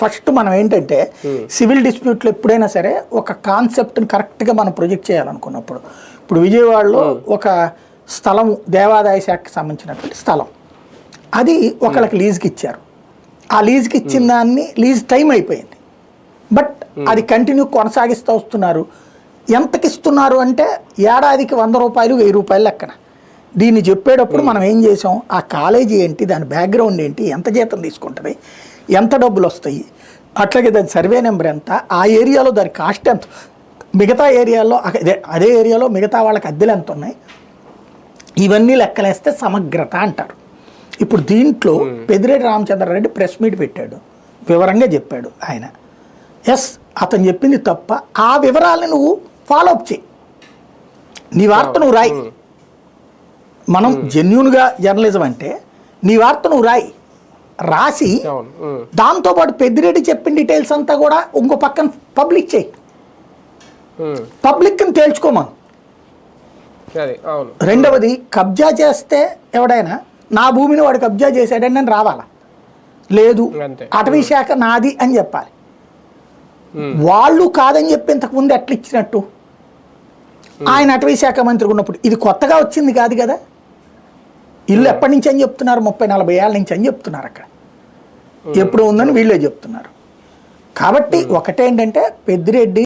First మనం ఏంటంటే civil డిస్ప్యూట్లు ఎప్పుడైనా సరే ఒక కాన్సెప్ట్ని కరెక్ట్గా మనం ప్రొజెక్ట్ చేయాలనుకున్నప్పుడు ఇప్పుడు విజయవాడలో ఒక స్థలం దేవాదాయ శాఖకి సంబంధించినటువంటి స్థలం అది ఒకళ్ళకి లీజ్కి ఇచ్చారు. ఆ లీజ్కి ఇచ్చిన దాన్ని లీజ్ టైం అయిపోయింది, బట్ అది కంటిన్యూ కొనసాగిస్తూ వస్తున్నారు. ఎంతకి ఇస్తున్నారు అంటే ఏడాదికి 100 రూపాయలు 1000 రూపాయలు లెక్కన. దీన్ని చెప్పేటప్పుడు మనం ఏం చేసాం, ఆ కాలేజీ ఏంటి, దాని బ్యాక్గ్రౌండ్ ఏంటి, ఎంత జీతం తీసుకుంటుంది, ఎంత డబ్బులు వస్తాయి, అట్లాగే దాని సర్వే నెంబర్ ఎంత, ఆ ఏరియాలో దాని కాస్ట్ ఎంత, మిగతా ఏరియాలో అదే ఏరియాలో మిగతా వాళ్ళకి అద్దెలు ఎంత ఉన్నాయి, ఇవన్నీ లెక్కలేస్తే సమగ్రత అంటారు. ఇప్పుడు దీంట్లో పెద్దిరెడ్డి రామచంద్రారెడ్డి ప్రెస్ మీట్ పెట్టాడు, వివరంగా చెప్పాడు ఆయన. ఎస్, అతను చెప్పింది తప్ప, ఆ వివరాలను నువ్వు ఫాలోఅప్ చేయి, నీ వార్త నువ్వు రాయి. మనం జెన్యూన్గా జర్నలిజం అంటే నీ వార్త నువ్వు రాసి దాంతోపాటు పెద్దిరెడ్డి చెప్పిన డీటెయిల్స్ అంతా కూడా ఇంకో పక్కన పబ్లిక్ చేయి, పబ్లిక్ని తేల్చుకోమను. రెండవది, కబ్జా చేస్తే ఎవడైనా నా భూమిని వాడు కబ్జా చేశాడని నేను రావాలా, లేదు అటవీ శాఖ నాది అని చెప్పాలి. వాళ్ళు కాదని చెప్పి ఇంతకుముందు ఎట్లా ఇచ్చినట్టు, ఆయన అటవీ శాఖ మంత్రి ఉన్నప్పుడు ఇది కొత్తగా వచ్చింది కాదు కదా. ఇల్లు ఎప్పటి నుంచి అని చెప్తున్నారు, 30-40 ఏళ్ళ నుంచి అని చెప్తున్నారు. అక్కడ ఎప్పుడు ఉందని వీళ్ళే చెప్తున్నారు. కాబట్టి ఒకటేంటంటే పెద్దిరెడ్డి